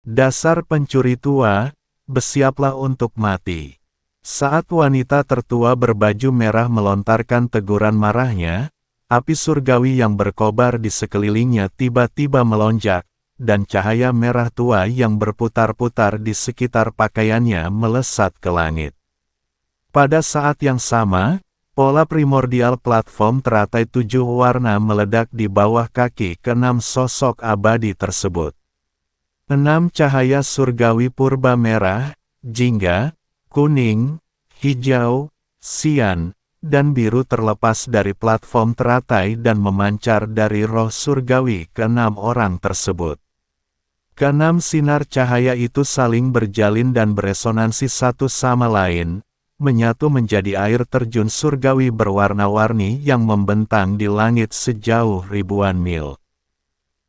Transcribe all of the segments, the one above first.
Dasar pencuri tua, bersiaplah untuk mati. Saat wanita tertua berbaju merah melontarkan teguran marahnya, api surgawi yang berkobar di sekelilingnya tiba-tiba melonjak, dan cahaya merah tua yang berputar-putar di sekitar pakaiannya melesat ke langit. Pada saat yang sama, pola primordial platform teratai 7 warna meledak di bawah kaki keenam sosok abadi tersebut. 6 cahaya surgawi purba merah, jingga, kuning, hijau, sian, dan biru terlepas dari platform teratai dan memancar dari roh surgawi keenam orang tersebut. Keenam sinar cahaya itu saling berjalin dan beresonansi satu sama lain, menyatu menjadi air terjun surgawi berwarna-warni yang membentang di langit sejauh ribuan mil.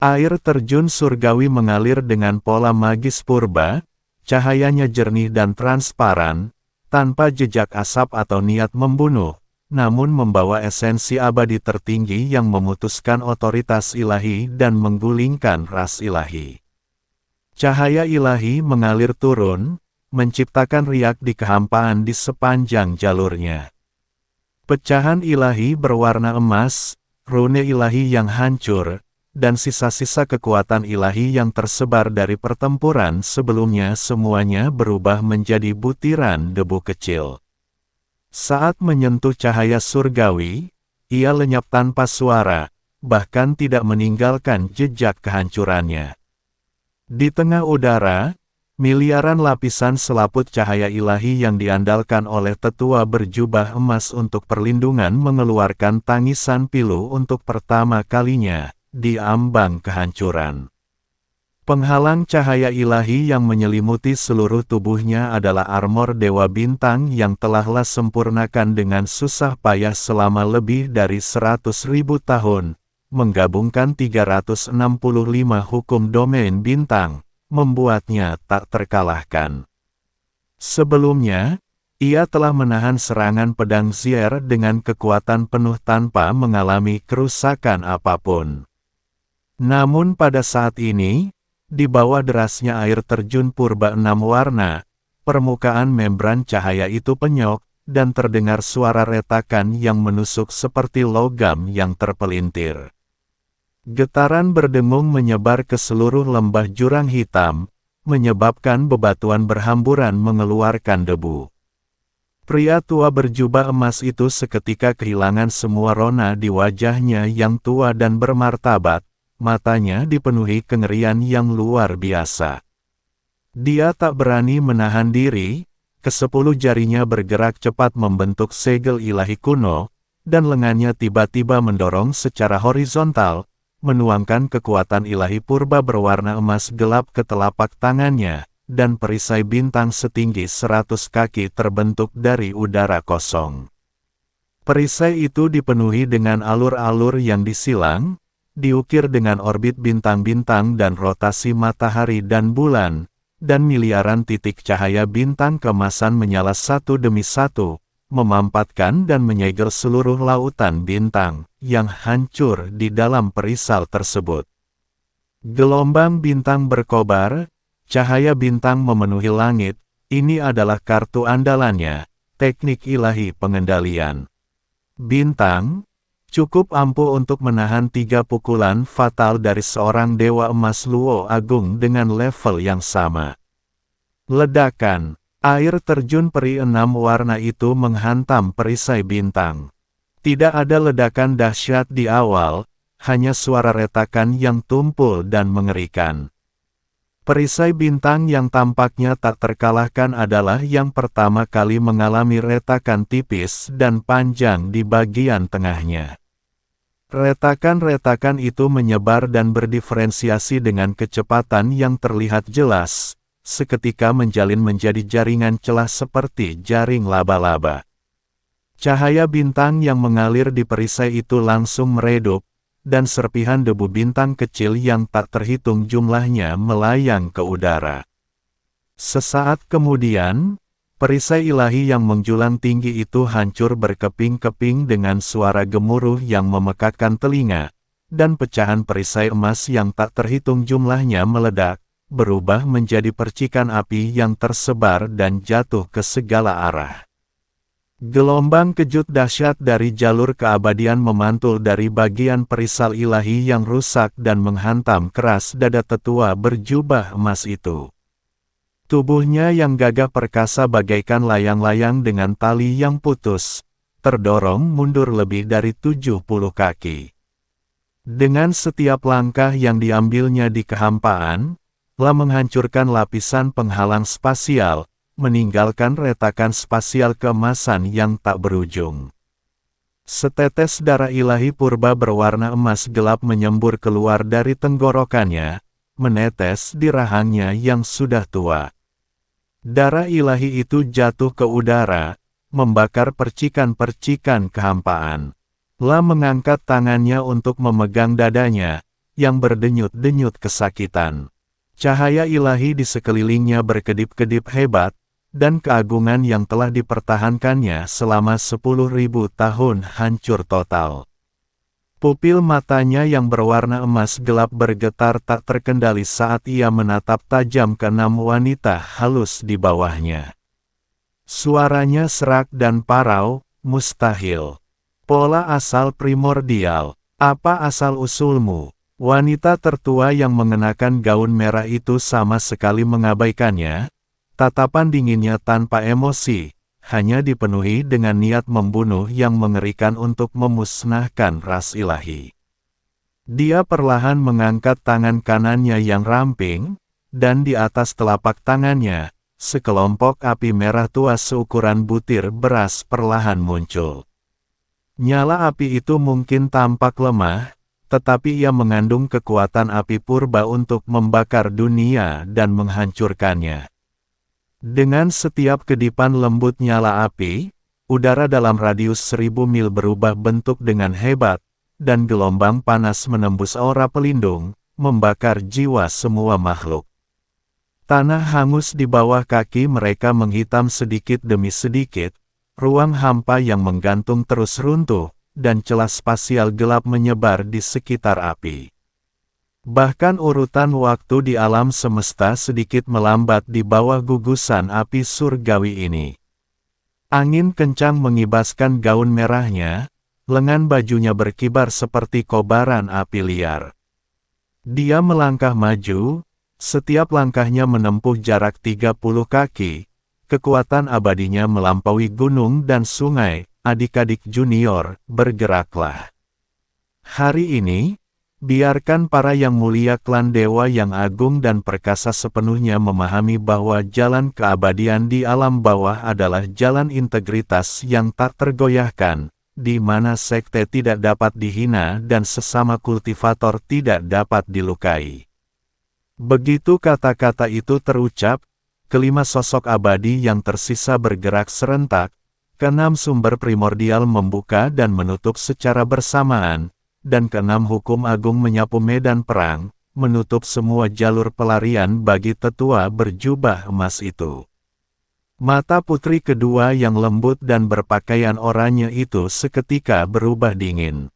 Air terjun surgawi mengalir dengan pola magis purba, cahayanya jernih dan transparan, tanpa jejak asap atau niat membunuh, namun membawa esensi abadi tertinggi yang memutuskan otoritas ilahi dan menggulingkan ras ilahi. Cahaya ilahi mengalir turun, menciptakan riak di kehampaan di sepanjang jalurnya. Pecahan ilahi berwarna emas, rune ilahi yang hancur, dan sisa-sisa kekuatan ilahi yang tersebar dari pertempuran sebelumnya semuanya berubah menjadi butiran debu kecil. Saat menyentuh cahaya surgawi, ia lenyap tanpa suara, bahkan tidak meninggalkan jejak kehancurannya. Di tengah udara, miliaran lapisan selaput cahaya ilahi yang diandalkan oleh tetua berjubah emas untuk perlindungan mengeluarkan tangisan pilu untuk pertama kalinya di ambang kehancuran. Penghalang cahaya ilahi yang menyelimuti seluruh tubuhnya adalah armor Dewa Bintang yang telahlah sempurnakan dengan susah payah selama lebih dari 100.000 tahun, menggabungkan 365 hukum domain bintang, membuatnya tak terkalahkan. Sebelumnya, ia telah menahan serangan pedang Zier dengan kekuatan penuh tanpa mengalami kerusakan apapun. Namun pada saat ini, di bawah derasnya air terjun purba 6 warna, permukaan membran cahaya itu penyok, dan terdengar suara retakan yang menusuk seperti logam yang terpelintir. Getaran berdengung menyebar ke seluruh lembah jurang hitam, menyebabkan bebatuan berhamburan mengeluarkan debu. Pria tua berjubah emas itu seketika kehilangan semua rona di wajahnya yang tua dan bermartabat, matanya dipenuhi kengerian yang luar biasa. Dia tak berani menahan diri, ke-10 jarinya bergerak cepat membentuk segel ilahi kuno, dan lengannya tiba-tiba mendorong secara horizontal, menuangkan kekuatan ilahi purba berwarna emas gelap ke telapak tangannya, dan perisai bintang setinggi 100 kaki terbentuk dari udara kosong. Perisai itu dipenuhi dengan alur-alur yang disilang, diukir dengan orbit bintang-bintang dan rotasi matahari dan bulan, dan miliaran titik cahaya bintang kemasan menyala satu demi satu, memampatkan dan menyegel seluruh lautan bintang, yang hancur di dalam perisal tersebut. Gelombang bintang berkobar, cahaya bintang memenuhi langit, ini adalah kartu andalannya, teknik ilahi pengendalian. Bintang, cukup ampuh untuk menahan 3 pukulan fatal dari seorang Dewa Emas Luo Agung dengan level yang sama. Ledakan, air terjun peri 6 warna itu menghantam perisai bintang. Tidak ada ledakan dahsyat di awal, hanya suara retakan yang tumpul dan mengerikan. Perisai bintang yang tampaknya tak terkalahkan adalah yang pertama kali mengalami retakan tipis dan panjang di bagian tengahnya. Retakan-retakan itu menyebar dan berdiferensiasi dengan kecepatan yang terlihat jelas, seketika menjalin menjadi jaringan celah seperti jaring laba-laba. Cahaya bintang yang mengalir di perisai itu langsung meredup, dan serpihan debu bintang kecil yang tak terhitung jumlahnya melayang ke udara. Sesaat kemudian, perisai ilahi yang menjulang tinggi itu hancur berkeping-keping dengan suara gemuruh yang memekakkan telinga, dan pecahan perisai emas yang tak terhitung jumlahnya meledak, berubah menjadi percikan api yang tersebar dan jatuh ke segala arah. Gelombang kejut dahsyat dari jalur keabadian memantul dari bagian perisal ilahi yang rusak dan menghantam keras dada tetua berjubah emas itu. Tubuhnya yang gagah perkasa bagaikan layang-layang dengan tali yang putus, terdorong mundur lebih dari 70 kaki. Dengan setiap langkah yang diambilnya di kehampaan, telah menghancurkan lapisan penghalang spasial, meninggalkan retakan spasial keemasan yang tak berujung. Setetes darah ilahi purba berwarna emas gelap menyembur keluar dari tenggorokannya, menetes di rahangnya yang sudah tua. Darah ilahi itu jatuh ke udara, membakar percikan-percikan kehampaan. La mengangkat tangannya untuk memegang dadanya, yang berdenyut-denyut kesakitan. Cahaya ilahi di sekelilingnya berkedip-kedip hebat, dan keagungan yang telah dipertahankannya selama 10.000 tahun hancur total. Pupil matanya yang berwarna emas gelap bergetar tak terkendali saat ia menatap tajam ke 6 wanita halus di bawahnya. Suaranya serak dan parau, mustahil. Pola asal primordial. Apa asal-usulmu? Wanita tertua yang mengenakan gaun merah itu sama sekali mengabaikannya. Tatapan dinginnya tanpa emosi, hanya dipenuhi dengan niat membunuh yang mengerikan untuk memusnahkan ras ilahi. Dia perlahan mengangkat tangan kanannya yang ramping, dan di atas telapak tangannya, sekelompok api merah tua seukuran butir beras perlahan muncul. Nyala api itu mungkin tampak lemah, tetapi ia mengandung kekuatan api purba untuk membakar dunia dan menghancurkannya. Dengan setiap kedipan lembut nyala api, udara dalam radius 1000 mil berubah bentuk dengan hebat, dan gelombang panas menembus aura pelindung, membakar jiwa semua makhluk. Tanah hangus di bawah kaki mereka menghitam sedikit demi sedikit, ruang hampa yang menggantung terus runtuh, dan celah spasial gelap menyebar di sekitar api. Bahkan urutan waktu di alam semesta sedikit melambat di bawah gugusan api surgawi ini. Angin kencang mengibaskan gaun merahnya, lengan bajunya berkibar seperti kobaran api liar. Dia melangkah maju, setiap langkahnya menempuh jarak 30 kaki, kekuatan abadinya melampaui gunung dan sungai. Adik-adik junior, bergeraklah. Hari ini, biarkan para yang mulia klan dewa yang agung dan perkasa sepenuhnya memahami bahwa jalan keabadian di alam bawah adalah jalan integritas yang tak tergoyahkan, di mana sekte tidak dapat dihina dan sesama kultivator tidak dapat dilukai. Begitu kata-kata itu terucap, kelima sosok abadi yang tersisa bergerak serentak, keenam sumber primordial membuka dan menutup secara bersamaan, dan keenam hukum agung menyapu medan perang, menutup semua jalur pelarian bagi tetua berjubah emas itu. Mata putri kedua yang lembut dan berpakaian oranye itu seketika berubah dingin.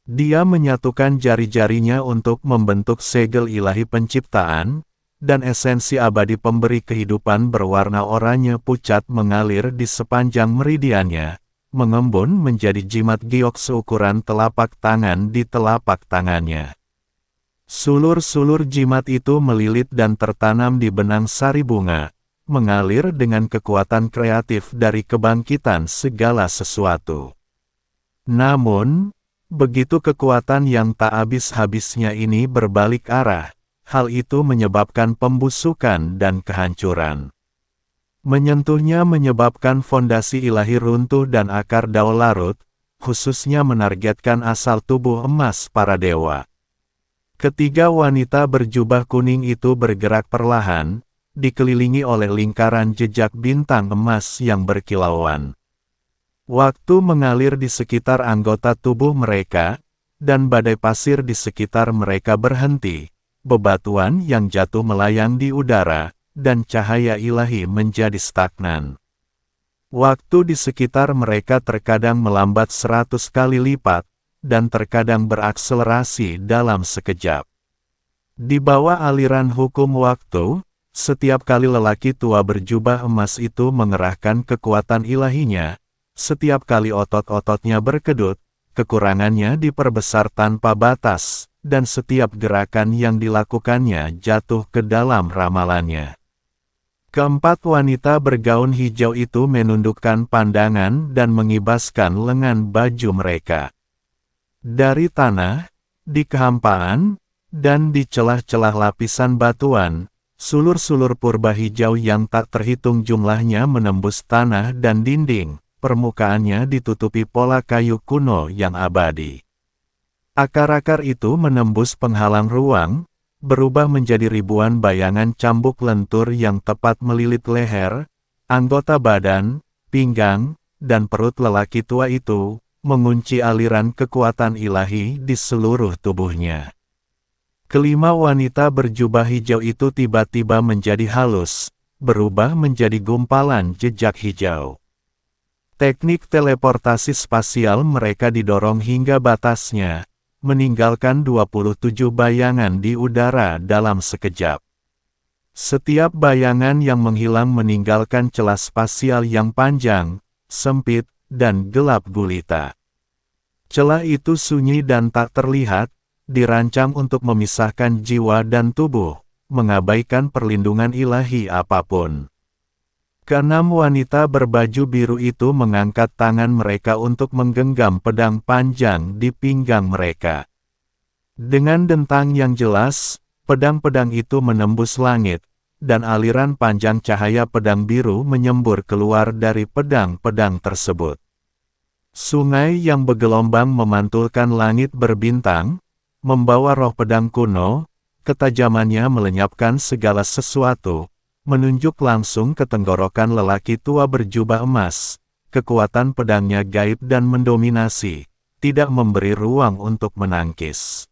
Dia menyatukan jari-jarinya untuk membentuk segel ilahi penciptaan, dan esensi abadi pemberi kehidupan berwarna oranye pucat mengalir di sepanjang meridiannya, mengembun menjadi jimat giok seukuran telapak tangan di telapak tangannya. Sulur-sulur jimat itu melilit dan tertanam di benang sari bunga, mengalir dengan kekuatan kreatif dari kebangkitan segala sesuatu. Namun, begitu kekuatan yang tak habis-habisnya ini berbalik arah, hal itu menyebabkan pembusukan dan kehancuran. Menyentuhnya menyebabkan fondasi ilahi runtuh dan akar dao larut, khususnya menargetkan asal tubuh emas para dewa. Ketiga wanita berjubah kuning itu bergerak perlahan, dikelilingi oleh lingkaran jejak bintang emas yang berkilauan. Waktu mengalir di sekitar anggota tubuh mereka, dan badai pasir di sekitar mereka berhenti. Bebatuan yang jatuh melayang di udara, dan cahaya ilahi menjadi stagnan. Waktu di sekitar mereka terkadang melambat 100 kali lipat, dan terkadang berakselerasi dalam sekejap. Di bawah aliran hukum waktu, setiap kali lelaki tua berjubah emas itu mengerahkan kekuatan ilahinya, setiap kali otot-ototnya berkedut, kekurangannya diperbesar tanpa batas, dan setiap gerakan yang dilakukannya jatuh ke dalam ramalannya. Keempat wanita bergaun hijau itu menundukkan pandangan dan mengibaskan lengan baju mereka. Dari tanah, di kehampaan, dan di celah-celah lapisan batuan, sulur-sulur purba hijau yang tak terhitung jumlahnya menembus tanah dan dinding, permukaannya ditutupi pola kayu kuno yang abadi. Akar-akar itu menembus penghalang ruang, berubah menjadi ribuan bayangan cambuk lentur yang tepat melilit leher, anggota badan, pinggang, dan perut lelaki tua itu, mengunci aliran kekuatan ilahi di seluruh tubuhnya. Kelima wanita berjubah hijau itu tiba-tiba menjadi halus, berubah menjadi gumpalan jejak hijau. Teknik teleportasi spasial mereka didorong hingga batasnya, meninggalkan 27 bayangan di udara dalam sekejap. Setiap bayangan yang menghilang meninggalkan celah spasial yang panjang, sempit, dan gelap gulita. Celah itu sunyi dan tak terlihat, dirancang untuk memisahkan jiwa dan tubuh, mengabaikan perlindungan ilahi apapun. Keenam wanita berbaju biru itu mengangkat tangan mereka untuk menggenggam pedang panjang di pinggang mereka. Dengan dentang yang jelas, pedang-pedang itu menembus langit, dan aliran panjang cahaya pedang biru menyembur keluar dari pedang-pedang tersebut. Sungai yang bergelombang memantulkan langit berbintang, membawa roh pedang kuno, ketajamannya melenyapkan segala sesuatu, menunjuk langsung ke tenggorokan lelaki tua berjubah emas. Kekuatan pedangnya gaib dan mendominasi, tidak memberi ruang untuk menangkis.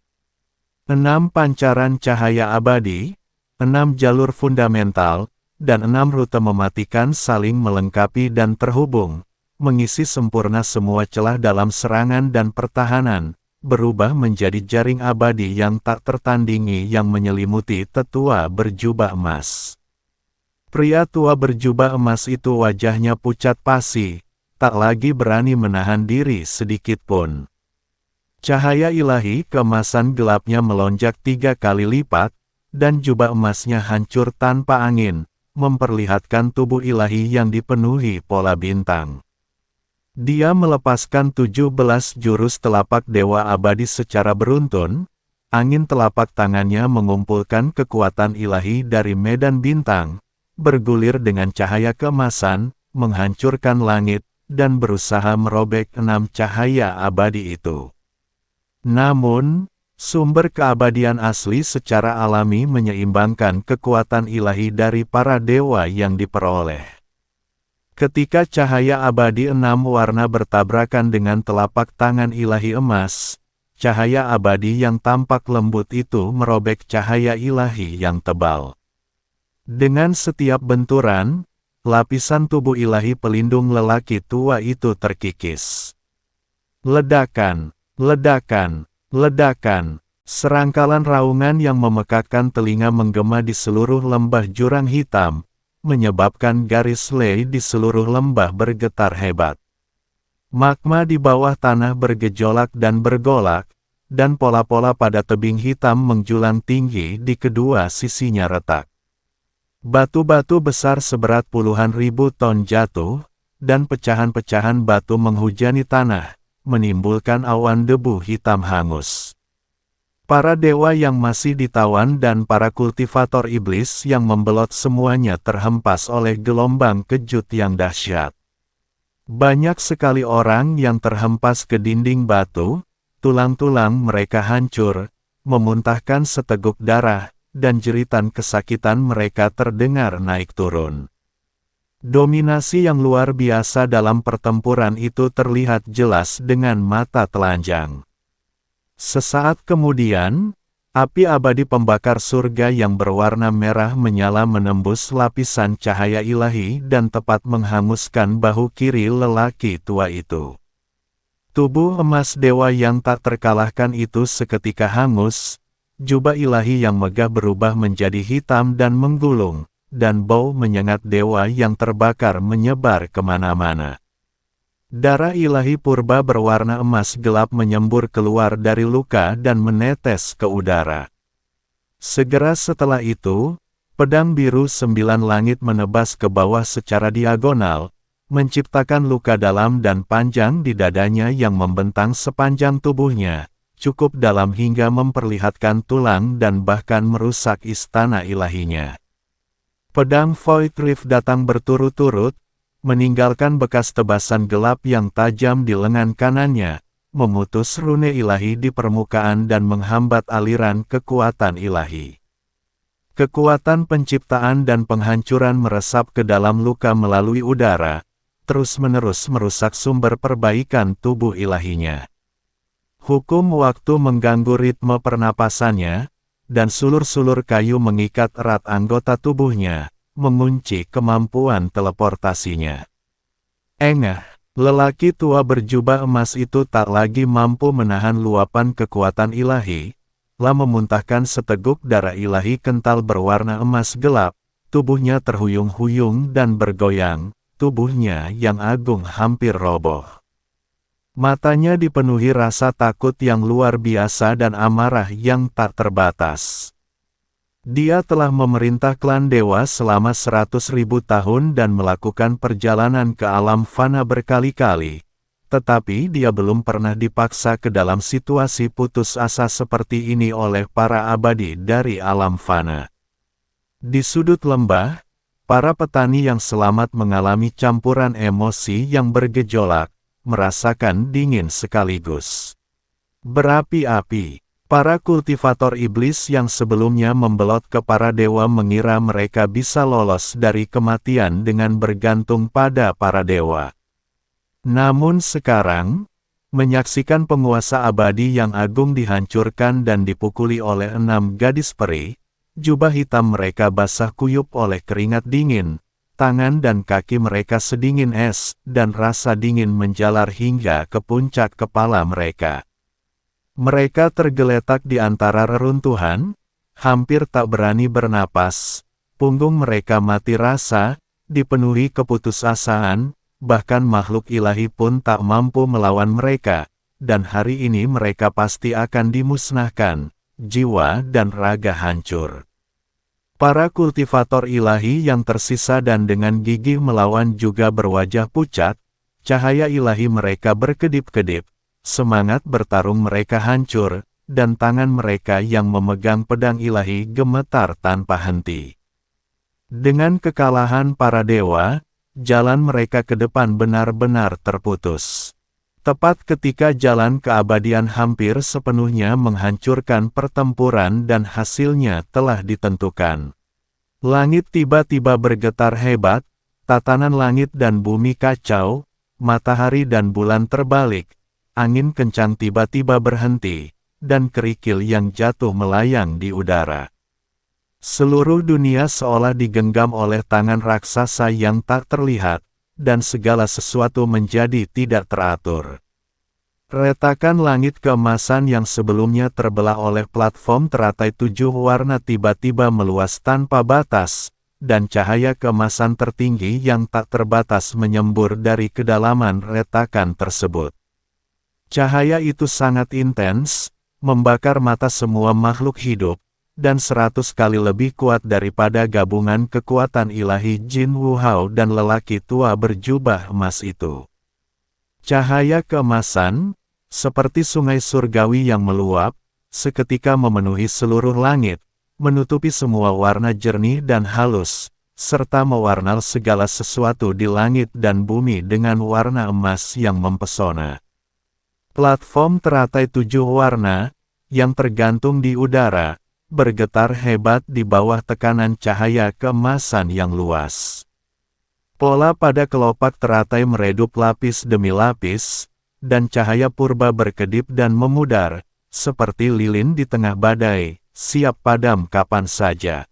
6 pancaran cahaya abadi, 6 jalur fundamental, dan 6 rute mematikan saling melengkapi dan terhubung, mengisi sempurna semua celah dalam serangan dan pertahanan, berubah menjadi jaring abadi yang tak tertandingi yang menyelimuti tetua berjubah emas. Pria tua berjubah emas itu wajahnya pucat pasi, tak lagi berani menahan diri sedikit pun. Cahaya ilahi keemasan gelapnya melonjak 3 kali lipat, dan jubah emasnya hancur tanpa angin, memperlihatkan tubuh ilahi yang dipenuhi pola bintang. Dia melepaskan 17 jurus telapak dewa abadi secara beruntun, angin telapak tangannya mengumpulkan kekuatan ilahi dari medan bintang, bergulir dengan cahaya keemasan, menghancurkan langit, dan berusaha merobek 6 cahaya abadi itu. Namun, sumber keabadian asli secara alami menyeimbangkan kekuatan ilahi dari para dewa yang diperoleh. Ketika cahaya abadi 6 warna bertabrakan dengan telapak tangan ilahi emas, cahaya abadi yang tampak lembut itu merobek cahaya ilahi yang tebal. Dengan setiap benturan, lapisan tubuh ilahi pelindung lelaki tua itu terkikis. Ledakan, ledakan, ledakan, serangkaian raungan yang memekakkan telinga menggema di seluruh lembah jurang hitam, menyebabkan garis lei di seluruh lembah bergetar hebat. Magma di bawah tanah bergejolak dan bergolak, dan pola-pola pada tebing hitam menjulang tinggi di kedua sisinya retak. Batu-batu besar seberat puluhan ribu ton jatuh, dan pecahan-pecahan batu menghujani tanah, menimbulkan awan debu hitam hangus. Para dewa yang masih ditawan dan para kultivator iblis yang membelot semuanya terhempas oleh gelombang kejut yang dahsyat. Banyak sekali orang yang terhempas ke dinding batu, tulang-tulang mereka hancur, memuntahkan seteguk darah, dan jeritan kesakitan mereka terdengar naik turun. Dominasi yang luar biasa dalam pertempuran itu terlihat jelas dengan mata telanjang. Sesaat kemudian, api abadi pembakar surga yang berwarna merah menyala menembus lapisan cahaya ilahi dan tepat menghanguskan bahu kiri lelaki tua itu. Tubuh emas dewa yang tak terkalahkan itu seketika hangus, jubah ilahi yang megah berubah menjadi hitam dan menggulung, dan bau menyengat dewa yang terbakar menyebar kemana-mana. Darah ilahi purba berwarna emas gelap menyembur keluar dari luka dan menetes ke udara. Segera setelah itu, pedang biru 9 langit menebas ke bawah secara diagonal, menciptakan luka dalam dan panjang di dadanya yang membentang sepanjang tubuhnya, cukup dalam hingga memperlihatkan tulang dan bahkan merusak istana ilahinya. Pedang Void Rift datang berturut-turut, meninggalkan bekas tebasan gelap yang tajam di lengan kanannya, memutus rune ilahi di permukaan dan menghambat aliran kekuatan ilahi. Kekuatan penciptaan dan penghancuran meresap ke dalam luka melalui udara, terus-menerus merusak sumber perbaikan tubuh ilahinya. Hukum waktu mengganggu ritme pernapasannya, dan sulur-sulur kayu mengikat erat anggota tubuhnya, mengunci kemampuan teleportasinya. Engah, lelaki tua berjubah emas itu tak lagi mampu menahan luapan kekuatan ilahi, lah memuntahkan seteguk darah ilahi kental berwarna emas gelap, tubuhnya terhuyung-huyung dan bergoyang, tubuhnya yang agung hampir roboh. Matanya dipenuhi rasa takut yang luar biasa dan amarah yang tak terbatas. Dia telah memerintah klan dewa selama 100.000 tahun dan melakukan perjalanan ke alam fana berkali-kali, tetapi dia belum pernah dipaksa ke dalam situasi putus asa seperti ini oleh para abadi dari alam fana. Di sudut lembah, para petani yang selamat mengalami campuran emosi yang bergejolak, merasakan dingin sekaligus berapi-api. Para kultivator iblis yang sebelumnya membelot ke para dewa mengira mereka bisa lolos dari kematian dengan bergantung pada para dewa. Namun sekarang, menyaksikan penguasa abadi yang agung dihancurkan dan dipukuli oleh 6 gadis peri, jubah hitam mereka basah kuyup oleh keringat dingin, tangan dan kaki mereka sedingin es, dan rasa dingin menjalar hingga ke puncak kepala mereka. Mereka tergeletak di antara reruntuhan, hampir tak berani bernapas, punggung mereka mati rasa, dipenuhi keputusasaan, bahkan makhluk ilahi pun tak mampu melawan mereka, dan hari ini mereka pasti akan dimusnahkan, jiwa dan raga hancur. Para kultivator ilahi yang tersisa dan dengan gigih melawan juga berwajah pucat, cahaya ilahi mereka berkedip-kedip. Semangat bertarung mereka hancur, dan tangan mereka yang memegang pedang ilahi gemetar tanpa henti. Dengan kekalahan para dewa, jalan mereka ke depan benar-benar terputus. Tepat ketika jalan keabadian hampir sepenuhnya menghancurkan pertempuran dan hasilnya telah ditentukan. Langit tiba-tiba bergetar hebat, tatanan langit dan bumi kacau, matahari dan bulan terbalik. Angin kencang tiba-tiba berhenti, dan kerikil yang jatuh melayang di udara. Seluruh dunia seolah digenggam oleh tangan raksasa yang tak terlihat, dan segala sesuatu menjadi tidak teratur. Retakan langit keemasan yang sebelumnya terbelah oleh platform teratai 7 warna tiba-tiba meluas tanpa batas, dan cahaya keemasan tertinggi yang tak terbatas menyembur dari kedalaman retakan tersebut. Cahaya itu sangat intens, membakar mata semua makhluk hidup, dan 100 kali lebih kuat daripada gabungan kekuatan ilahi Jin Wuhao dan lelaki tua berjubah emas itu. Cahaya keemasan, seperti sungai surgawi yang meluap, seketika memenuhi seluruh langit, menutupi semua warna jernih dan halus, serta mewarnai segala sesuatu di langit dan bumi dengan warna emas yang mempesona. Platform teratai 7 warna, yang tergantung di udara, bergetar hebat di bawah tekanan cahaya keemasan yang luas. Pola pada kelopak teratai meredup lapis demi lapis, dan cahaya purba berkedip dan memudar, seperti lilin di tengah badai, siap padam kapan saja.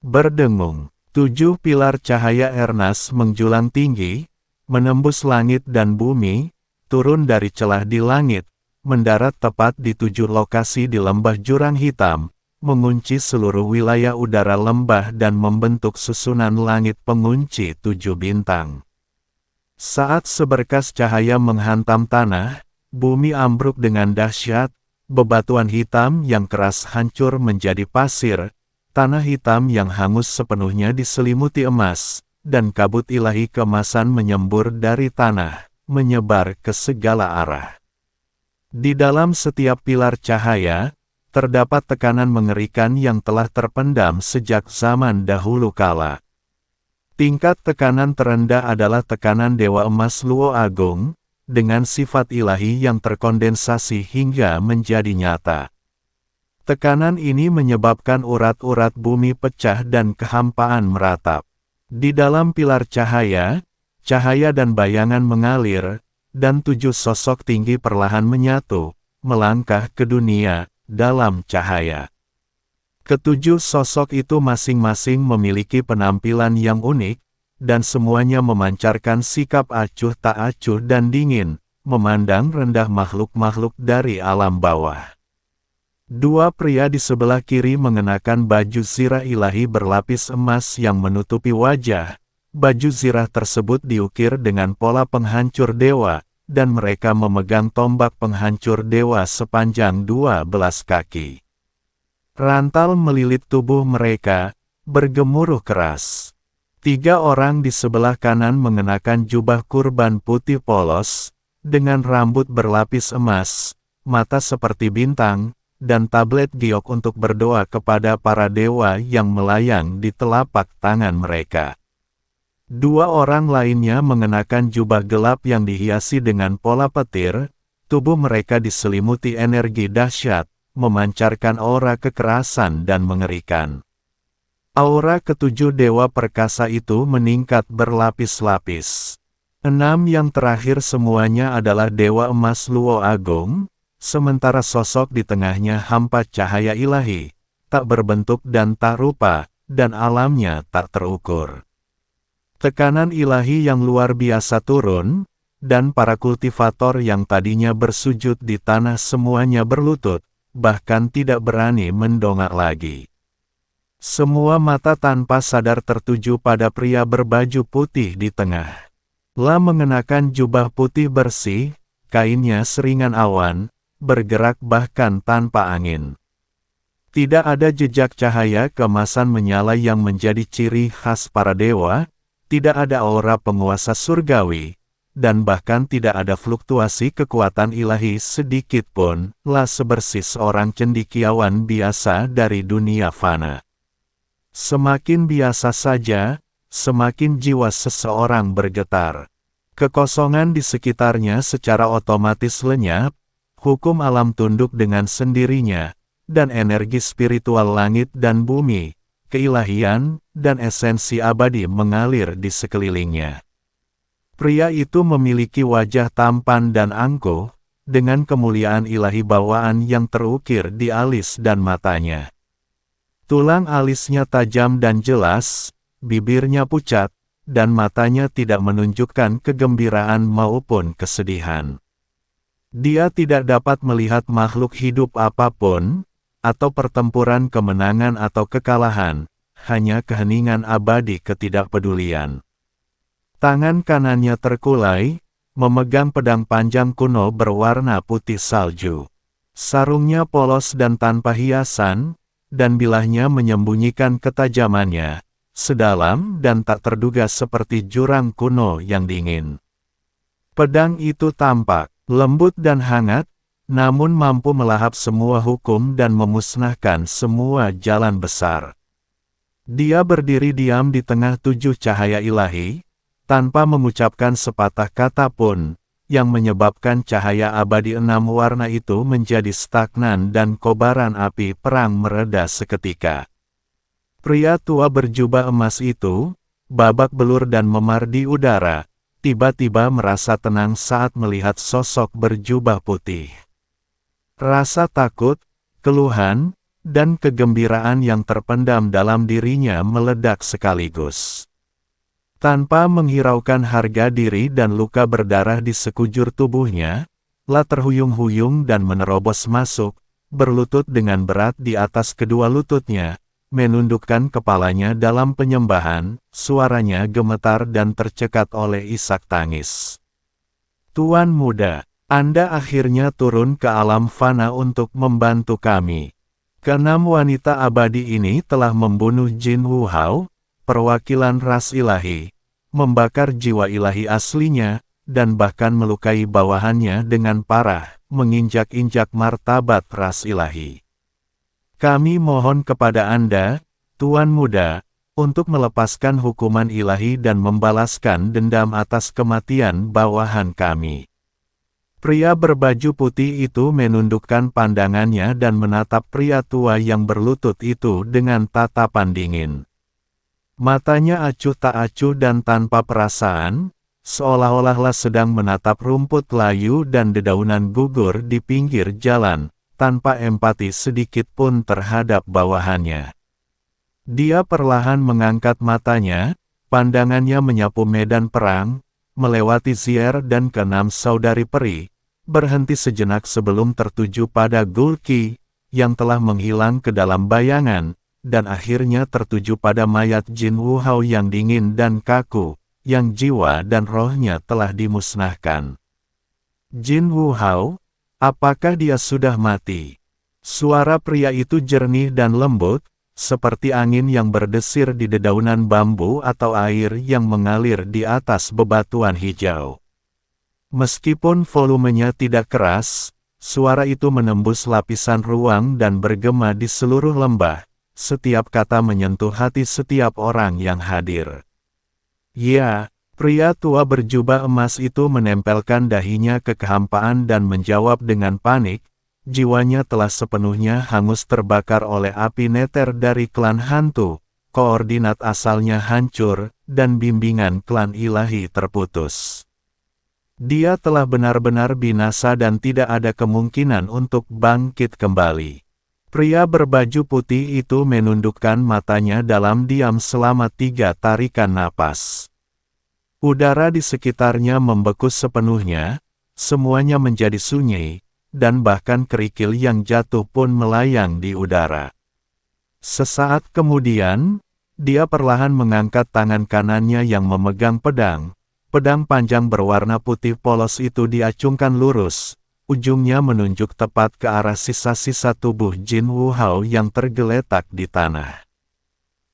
Berdengung, 7 pilar cahaya Ernas menjulang tinggi, menembus langit dan bumi, turun dari celah di langit, mendarat tepat di 7 lokasi di lembah Jurang Hitam, mengunci seluruh wilayah udara lembah dan membentuk susunan langit pengunci 7 bintang. Saat seberkas cahaya menghantam tanah, bumi ambruk dengan dahsyat, bebatuan hitam yang keras hancur menjadi pasir, tanah hitam yang hangus sepenuhnya diselimuti emas, dan kabut ilahi kemasan menyembur dari tanah, menyebar ke segala arah. Di dalam setiap pilar cahaya, terdapat tekanan mengerikan yang telah terpendam sejak zaman dahulu kala. Tingkat tekanan terendah adalah tekanan Dewa Emas Luo Agung, dengan sifat ilahi yang terkondensasi hingga menjadi nyata. Tekanan ini menyebabkan urat-urat bumi pecah dan kehampaan meratap. Di dalam pilar cahaya, cahaya dan bayangan mengalir, dan 7 sosok tinggi perlahan menyatu, melangkah ke dunia, dalam cahaya. Ketujuh sosok itu masing-masing memiliki penampilan yang unik, dan semuanya memancarkan sikap acuh tak acuh dan dingin, memandang rendah makhluk-makhluk dari alam bawah. Dua pria di sebelah kiri mengenakan baju zirah ilahi berlapis emas yang menutupi wajah. Baju zirah tersebut diukir dengan pola penghancur dewa, dan mereka memegang tombak penghancur dewa sepanjang 12 kaki. Rantal melilit tubuh mereka, bergemuruh keras. 3 orang di sebelah kanan mengenakan jubah kurban putih polos, dengan rambut berlapis emas, mata seperti bintang, dan tablet giok untuk berdoa kepada para dewa yang melayang di telapak tangan mereka. 2 orang lainnya mengenakan jubah gelap yang dihiasi dengan pola petir, tubuh mereka diselimuti energi dahsyat, memancarkan aura kekerasan dan mengerikan. Aura ketujuh dewa perkasa itu meningkat berlapis-lapis. 6 yang terakhir semuanya adalah Dewa Emas Luo Agung, sementara sosok di tengahnya hampa cahaya ilahi, tak berbentuk dan tak rupa, dan alamnya tak terukur. Tekanan ilahi yang luar biasa turun, dan para kultivator yang tadinya bersujud di tanah semuanya berlutut, bahkan tidak berani mendongak lagi. Semua mata tanpa sadar tertuju pada pria berbaju putih di tengah. La mengenakan jubah putih bersih, kainnya seringan awan, bergerak bahkan tanpa angin. Tidak ada jejak cahaya kemasan menyala yang menjadi ciri khas para dewa, tidak ada aura penguasa surgawi, dan bahkan tidak ada fluktuasi kekuatan ilahi sedikit pun. La sebersih seorang cendekiawan biasa dari dunia fana. Semakin biasa saja, semakin jiwa seseorang bergetar. Kekosongan di sekitarnya secara otomatis lenyap, hukum alam tunduk dengan sendirinya, dan energi spiritual langit dan bumi, keilahian, dan esensi abadi mengalir di sekelilingnya. Pria itu memiliki wajah tampan dan angkuh, dengan kemuliaan ilahi bawaan yang terukir di alis dan matanya. Tulang alisnya tajam dan jelas, bibirnya pucat, dan matanya tidak menunjukkan kegembiraan maupun kesedihan. Dia tidak dapat melihat makhluk hidup apapun, atau pertempuran kemenangan atau kekalahan, hanya keheningan abadi ketidakpedulian. Tangan kanannya terkulai, memegang pedang panjang kuno berwarna putih salju. Sarungnya polos dan tanpa hiasan, dan bilahnya menyembunyikan ketajamannya, sedalam dan tak terduga seperti jurang kuno yang dingin. Pedang itu tampak lembut dan hangat, namun mampu melahap semua hukum dan memusnahkan semua jalan besar. Dia berdiri diam di tengah 7 cahaya ilahi, tanpa mengucapkan sepatah kata pun, yang menyebabkan cahaya abadi 6 warna itu menjadi stagnan dan kobaran api perang mereda seketika. Pria tua berjubah emas itu, babak belur dan memar di udara, tiba-tiba merasa tenang saat melihat sosok berjubah putih. Rasa takut, keluhan, dan kegembiraan yang terpendam dalam dirinya meledak sekaligus. Tanpa menghiraukan harga diri dan luka berdarah di sekujur tubuhnya, La terhuyung-huyung dan menerobos masuk, berlutut dengan berat di atas kedua lututnya, menundukkan kepalanya dalam penyembahan, suaranya gemetar dan tercekat oleh isak tangis. Tuan muda, Anda akhirnya turun ke alam fana untuk membantu kami. Keenam wanita abadi ini telah membunuh Jin Wu Hao, perwakilan ras ilahi, membakar jiwa ilahi aslinya, dan bahkan melukai bawahannya dengan parah, menginjak-injak martabat ras ilahi. Kami mohon kepada Anda, Tuan Muda, untuk melepaskan hukuman ilahi dan membalaskan dendam atas kematian bawahan kami. Pria berbaju putih itu menundukkan pandangannya dan menatap pria tua yang berlutut itu dengan tatapan dingin. Matanya acuh tak acuh dan tanpa perasaan, seolah-olah sedang menatap rumput layu dan dedaunan gugur di pinggir jalan, tanpa empati sedikit pun terhadap bawahannya. Dia perlahan mengangkat matanya, pandangannya menyapu medan perang, melewati Zier dan keenam saudari peri, berhenti sejenak sebelum tertuju pada Gulki, yang telah menghilang ke dalam bayangan, dan akhirnya tertuju pada mayat Jin Wu Hao yang dingin dan kaku, yang jiwa dan rohnya telah dimusnahkan. Jin Wu Hao, apakah dia sudah mati? Suara pria itu jernih dan lembut, seperti angin yang berdesir di dedaunan bambu atau air yang mengalir di atas bebatuan hijau. Meskipun volumenya tidak keras, suara itu menembus lapisan ruang dan bergema di seluruh lembah, setiap kata menyentuh hati setiap orang yang hadir. Ya, pria tua berjubah emas itu menempelkan dahinya ke kehampaan dan menjawab dengan panik, jiwanya telah sepenuhnya hangus terbakar oleh api neter dari klan hantu, koordinat asalnya hancur, dan bimbingan klan ilahi terputus. Dia telah benar-benar binasa dan tidak ada kemungkinan untuk bangkit kembali. Pria berbaju putih itu menundukkan matanya dalam diam selama 3 tarikan napas. Udara di sekitarnya membeku sepenuhnya, semuanya menjadi sunyi, dan bahkan kerikil yang jatuh pun melayang di udara. Sesaat kemudian, dia perlahan mengangkat tangan kanannya yang memegang pedang. Pedang panjang berwarna putih polos itu diacungkan lurus, ujungnya menunjuk tepat ke arah sisa-sisa tubuh Jin Wu Hao yang tergeletak di tanah.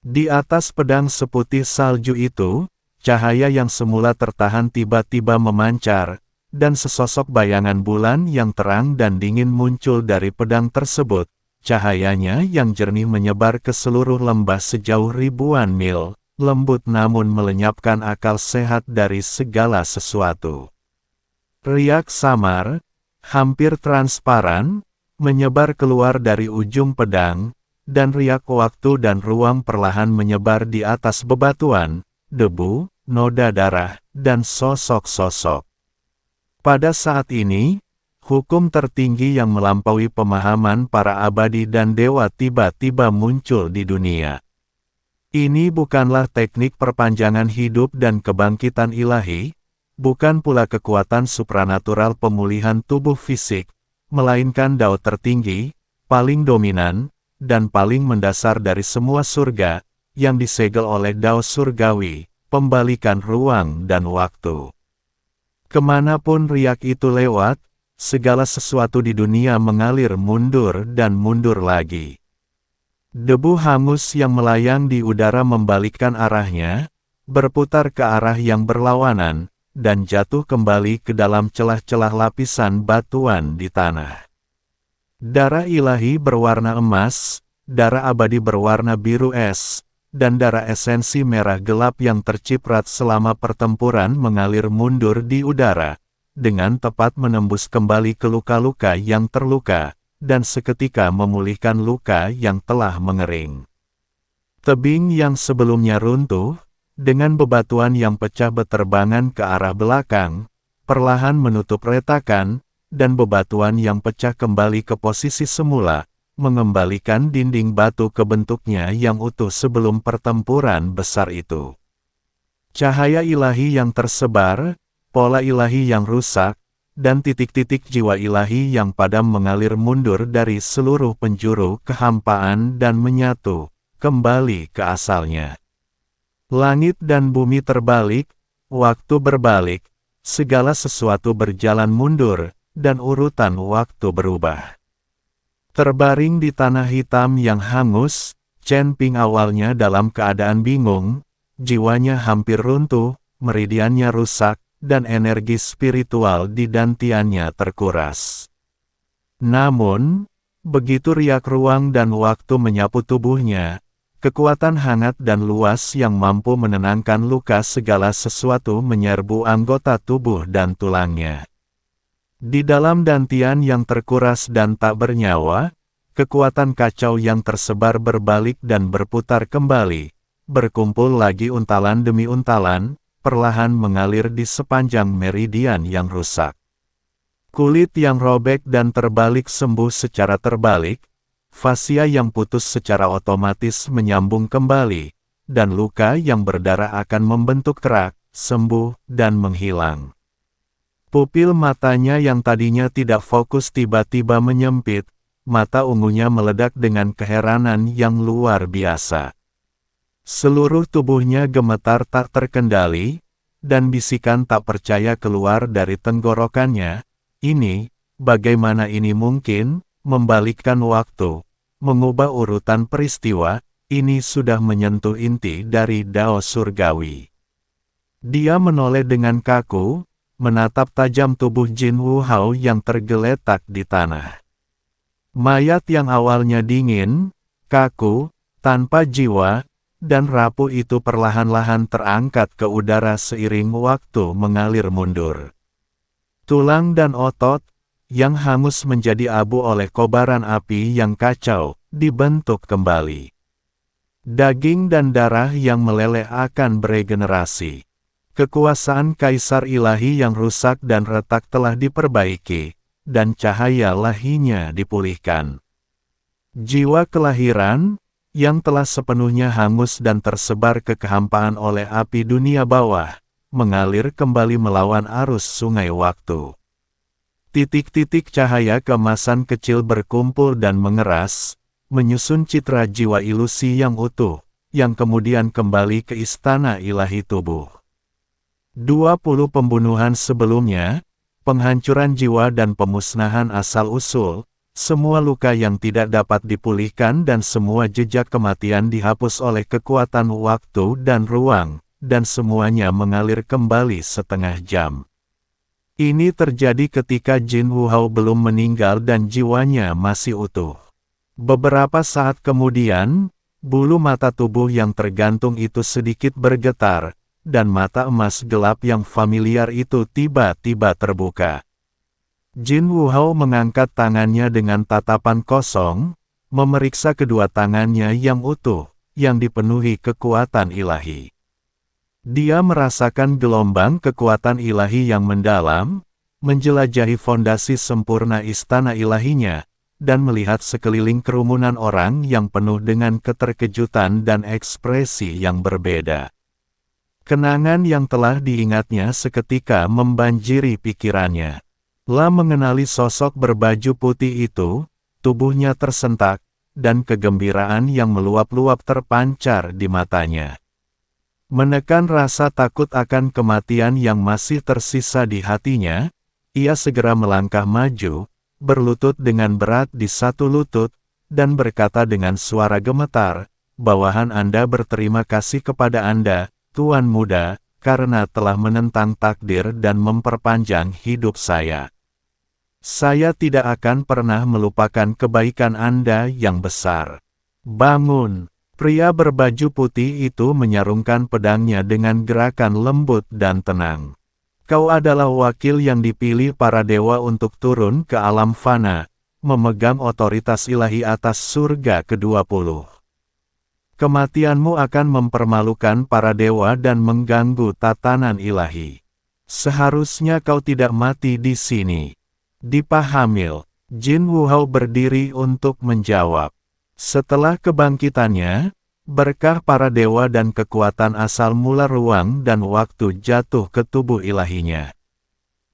Di atas pedang seputih salju itu, cahaya yang semula tertahan tiba-tiba memancar, dan sesosok bayangan bulan yang terang dan dingin muncul dari pedang tersebut. Cahayanya yang jernih menyebar ke seluruh lembah sejauh ribuan mil, lembut namun melenyapkan akal sehat dari segala sesuatu. Riak samar, hampir transparan, menyebar keluar dari ujung pedang, dan riak waktu dan ruang perlahan menyebar di atas bebatuan, debu, noda darah, dan sosok-sosok. Pada saat ini, hukum tertinggi yang melampaui pemahaman para abadi dan dewa tiba-tiba muncul di dunia. Ini bukanlah teknik perpanjangan hidup dan kebangkitan ilahi, bukan pula kekuatan supranatural pemulihan tubuh fisik, melainkan dao tertinggi, paling dominan, dan paling mendasar dari semua surga, yang disegel oleh dao surgawi, pembalikan ruang dan waktu. Kemanapun riak itu lewat, segala sesuatu di dunia mengalir mundur dan mundur lagi. Debu hangus yang melayang di udara membalikkan arahnya, berputar ke arah yang berlawanan, dan jatuh kembali ke dalam celah-celah lapisan batuan di tanah. Darah ilahi berwarna emas, darah abadi berwarna biru es, dan darah esensi merah gelap yang terciprat selama pertempuran mengalir mundur di udara, dengan tepat menembus kembali ke luka-luka yang terluka, dan seketika memulihkan luka yang telah mengering. Tebing yang sebelumnya runtuh, dengan bebatuan yang pecah beterbangan ke arah belakang, perlahan menutup retakan, dan bebatuan yang pecah kembali ke posisi semula, mengembalikan dinding batu ke bentuknya yang utuh sebelum pertempuran besar itu. Cahaya ilahi yang tersebar, pola ilahi yang rusak, dan titik-titik jiwa ilahi yang padam mengalir mundur dari seluruh penjuru kehampaan dan menyatu kembali ke asalnya. Langit dan bumi terbalik, waktu berbalik, segala sesuatu berjalan mundur, dan urutan waktu berubah. Terbaring di tanah hitam yang hangus, Chen Ping awalnya dalam keadaan bingung, jiwanya hampir runtuh, meridiannya rusak, dan energi spiritual di dantiannya terkuras. Namun, begitu riak ruang dan waktu menyapu tubuhnya, kekuatan hangat dan luas yang mampu menenangkan luka segala sesuatu menyerbu anggota tubuh dan tulangnya. Di dalam dantian yang terkuras dan tak bernyawa, kekuatan kacau yang tersebar berbalik dan berputar kembali, berkumpul lagi untalan demi untalan, perlahan mengalir di sepanjang meridian yang rusak. Kulit yang robek dan terbalik sembuh secara terbalik, fasia yang putus secara otomatis menyambung kembali, dan luka yang berdarah akan membentuk kerak, sembuh, dan menghilang. Pupil matanya yang tadinya tidak fokus tiba-tiba menyempit, mata ungunya meledak dengan keheranan yang luar biasa. Seluruh tubuhnya gemetar tak terkendali, dan bisikan tak percaya keluar dari tenggorokannya, bagaimana ini mungkin, membalikkan waktu, mengubah urutan peristiwa, ini sudah menyentuh inti dari Dao Surgawi. Dia menoleh dengan kaku, menatap tajam tubuh Jin Wu Hao yang tergeletak di tanah. Mayat yang awalnya dingin, kaku, tanpa jiwa, dan rapuh itu perlahan-lahan terangkat ke udara seiring waktu mengalir mundur. Tulang dan otot, yang hangus menjadi abu oleh kobaran api yang kacau, dibentuk kembali. Daging dan darah yang meleleh akan beregenerasi. Kekuasaan Kaisar Ilahi yang rusak dan retak telah diperbaiki, dan cahaya lahinya dipulihkan. Jiwa kelahiran, yang telah sepenuhnya hangus dan tersebar ke kehampaan oleh api dunia bawah, mengalir kembali melawan arus sungai waktu. Titik-titik cahaya keemasan kecil berkumpul dan mengeras, menyusun citra jiwa ilusi yang utuh, yang kemudian kembali ke istana ilahi tubuh. 20 pembunuhan sebelumnya, penghancuran jiwa dan pemusnahan asal-usul, semua luka yang tidak dapat dipulihkan dan semua jejak kematian dihapus oleh kekuatan waktu dan ruang, dan semuanya mengalir kembali setengah jam. Ini terjadi ketika Jin Wu Hao belum meninggal dan jiwanya masih utuh. Beberapa saat kemudian, bulu mata tubuh yang tergantung itu sedikit bergetar, dan mata emas gelap yang familiar itu tiba-tiba terbuka. Jin Wu Hao mengangkat tangannya dengan tatapan kosong, memeriksa kedua tangannya yang utuh, yang dipenuhi kekuatan ilahi. Dia merasakan gelombang kekuatan ilahi yang mendalam, menjelajahi fondasi sempurna istana ilahinya, dan melihat sekeliling kerumunan orang yang penuh dengan keterkejutan dan ekspresi yang berbeda. Kenangan yang telah diingatnya seketika membanjiri pikirannya. La mengenali sosok berbaju putih itu, tubuhnya tersentak, dan kegembiraan yang meluap-luap terpancar di matanya. Menekan rasa takut akan kematian yang masih tersisa di hatinya, ia segera melangkah maju, berlutut dengan berat di satu lutut, dan berkata dengan suara gemetar, "Bawahan Anda berterima kasih kepada Anda, Tuan Muda, karena telah menentang takdir dan memperpanjang hidup saya. Saya tidak akan pernah melupakan kebaikan Anda yang besar. Bangun!" Pria berbaju putih itu menyarungkan pedangnya dengan gerakan lembut dan tenang. "Kau adalah wakil yang dipilih para dewa untuk turun ke alam fana, memegang otoritas ilahi atas surga ke-20. Kematianmu akan mempermalukan para dewa dan mengganggu tatanan ilahi. Seharusnya kau tidak mati di sini." Dipahamil, Jin Wu Hao berdiri untuk menjawab. Setelah kebangkitannya, berkah para dewa dan kekuatan asal mula ruang dan waktu jatuh ke tubuh ilahinya.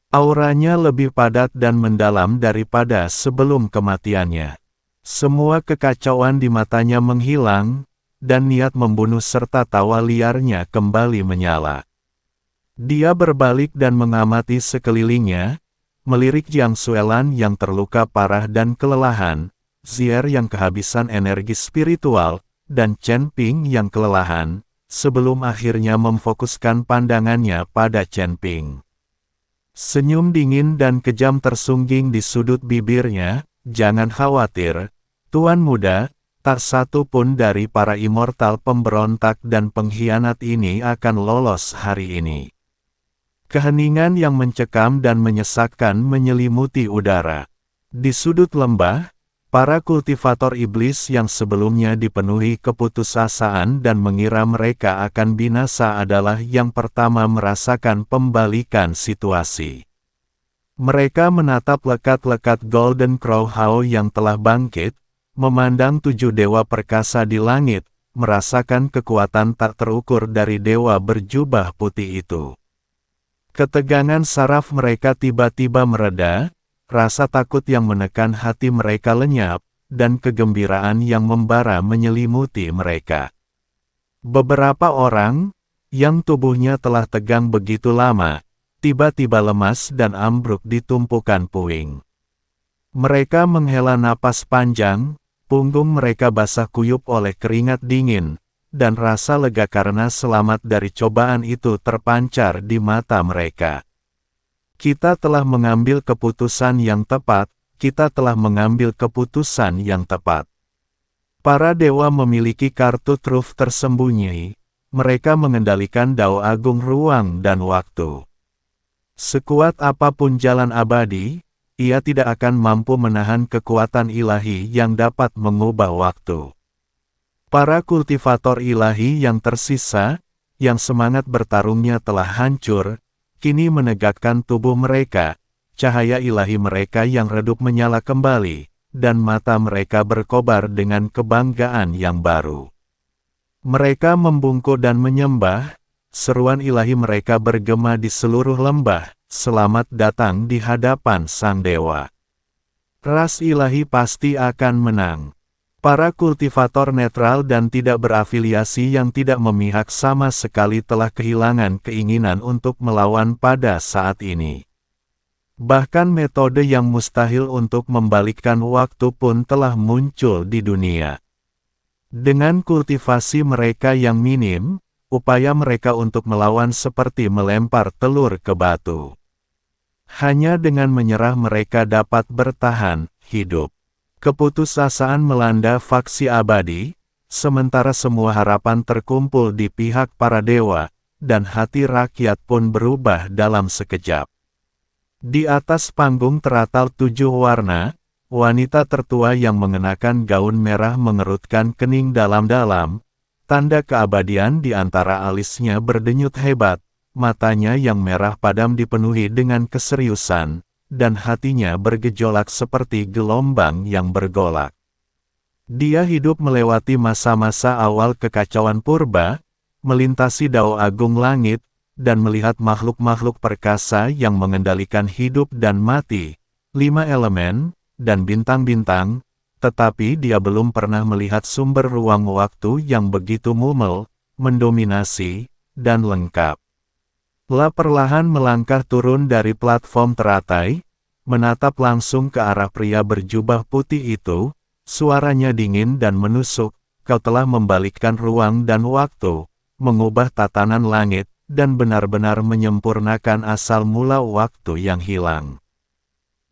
Auranya lebih padat dan mendalam daripada sebelum kematiannya. Semua kekacauan di matanya menghilang, dan niat membunuh serta tawa liarnya kembali menyala. Dia berbalik dan mengamati sekelilingnya, melirik Jiang Xuelan yang terluka parah dan kelelahan, Zier yang kehabisan energi spiritual, dan Chen Ping yang kelelahan, sebelum akhirnya memfokuskan pandangannya pada Chen Ping. Senyum dingin dan kejam tersungging di sudut bibirnya. Jangan khawatir, Tuan Muda, tak satu pun dari para immortal pemberontak dan pengkhianat ini akan lolos hari ini. Keheningan yang mencekam dan menyesakkan menyelimuti udara. Di sudut lembah, para kultivator iblis yang sebelumnya dipenuhi keputusasaan dan mengira mereka akan binasa adalah yang pertama merasakan pembalikan situasi. Mereka menatap lekat-lekat Golden Crow Hao yang telah bangkit, memandang 7 dewa perkasa di langit, merasakan kekuatan tak terukur dari dewa berjubah putih itu. Ketegangan saraf mereka tiba-tiba mereda, rasa takut yang menekan hati mereka lenyap, dan kegembiraan yang membara menyelimuti mereka. Beberapa orang, yang tubuhnya telah tegang begitu lama, tiba-tiba lemas dan ambruk di tumpukan puing. Mereka menghela napas panjang, punggung mereka basah kuyup oleh keringat dingin, dan rasa lega karena selamat dari cobaan itu terpancar di mata mereka. Kita telah mengambil keputusan yang tepat, kita telah mengambil keputusan yang tepat. Para dewa memiliki kartu truf tersembunyi, mereka mengendalikan Dao Agung ruang dan waktu. Sekuat apapun jalan abadi, ia tidak akan mampu menahan kekuatan ilahi yang dapat mengubah waktu. Para kultivator ilahi yang tersisa, yang semangat bertarungnya telah hancur, kini menegakkan tubuh mereka, cahaya ilahi mereka yang redup menyala kembali, dan mata mereka berkobar dengan kebanggaan yang baru. Mereka membungkuk dan menyembah, seruan ilahi mereka bergema di seluruh lembah, selamat datang di hadapan Sang Dewa. Ras ilahi pasti akan menang. Para kultivator netral dan tidak berafiliasi yang tidak memihak sama sekali telah kehilangan keinginan untuk melawan pada saat ini. Bahkan metode yang mustahil untuk membalikkan waktu pun telah muncul di dunia. Dengan kultivasi mereka yang minim, upaya mereka untuk melawan seperti melempar telur ke batu. Hanya dengan menyerah mereka dapat bertahan hidup. Keputusasaan melanda faksi abadi, sementara semua harapan terkumpul di pihak para dewa, dan hati rakyat pun berubah dalam sekejap. Di atas panggung teratal 7 warna, wanita tertua yang mengenakan gaun merah mengerutkan kening dalam-dalam, tanda keabadian di antara alisnya berdenyut hebat, matanya yang merah padam dipenuhi dengan keseriusan, dan hatinya bergejolak seperti gelombang yang bergolak. Dia hidup melewati masa-masa awal kekacauan purba, melintasi Dao Agung langit, dan melihat makhluk-makhluk perkasa yang mengendalikan hidup dan mati, 5 elemen, dan bintang-bintang, tetapi dia belum pernah melihat sumber ruang waktu yang begitu mumel, mendominasi, dan lengkap. La perlahan melangkah turun dari platform teratai, menatap langsung ke arah pria berjubah putih itu, suaranya dingin dan menusuk, kau telah membalikkan ruang dan waktu, mengubah tatanan langit, dan benar-benar menyempurnakan asal mula waktu yang hilang.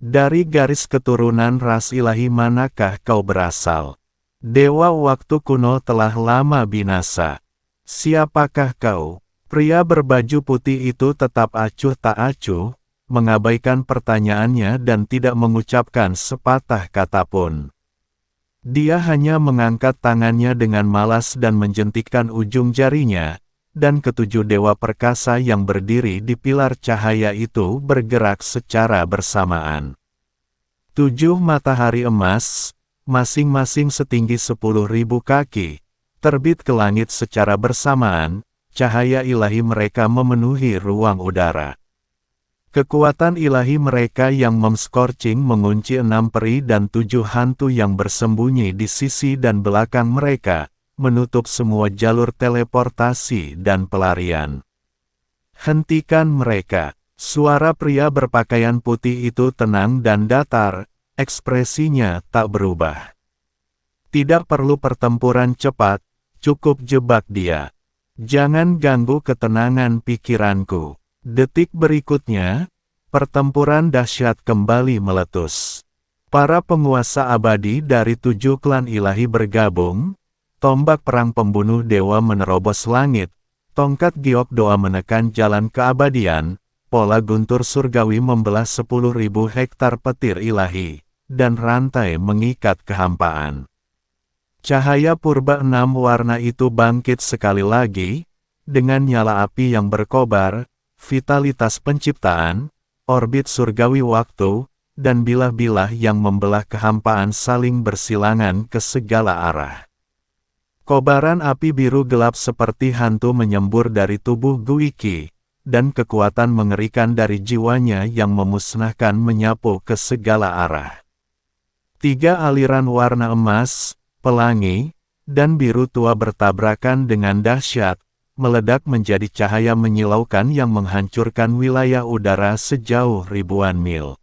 Dari garis keturunan ras ilahi manakah kau berasal? Dewa waktu kuno telah lama binasa. Siapakah kau? Pria berbaju putih itu tetap acuh tak acuh, mengabaikan pertanyaannya dan tidak mengucapkan sepatah kata pun. Dia hanya mengangkat tangannya dengan malas dan menjentikkan ujung jarinya, dan ketujuh dewa perkasa yang berdiri di pilar cahaya itu bergerak secara bersamaan. 7 matahari emas, masing-masing setinggi 10.000 kaki, terbit ke langit secara bersamaan. Cahaya ilahi mereka memenuhi ruang udara. Kekuatan ilahi mereka yang memscorching mengunci 6 peri dan 7 hantu yang bersembunyi di sisi dan belakang mereka, menutup semua jalur teleportasi dan pelarian. Hentikan mereka. Suara pria berpakaian putih itu tenang dan datar, ekspresinya tak berubah. Tidak perlu pertempuran cepat, cukup jebak dia. Jangan ganggu ketenangan pikiranku. Detik berikutnya, pertempuran dahsyat kembali meletus. Para penguasa abadi dari 7 klan ilahi bergabung, tombak perang pembunuh dewa menerobos langit, tongkat giok doa menekan jalan keabadian, pola guntur surgawi membelah 10.000 hektar petir ilahi, dan rantai mengikat kehampaan. Cahaya purba 6 warna itu bangkit sekali lagi, dengan nyala api yang berkobar, vitalitas penciptaan, orbit surgawi waktu, dan bilah-bilah yang membelah kehampaan saling bersilangan ke segala arah. Kobaran api biru gelap seperti hantu menyembur dari tubuh Guiki, dan kekuatan mengerikan dari jiwanya yang memusnahkan menyapu ke segala arah. 3 aliran warna emas, pelangi, dan biru tua bertabrakan dengan dahsyat, meledak menjadi cahaya menyilaukan yang menghancurkan wilayah udara sejauh ribuan mil.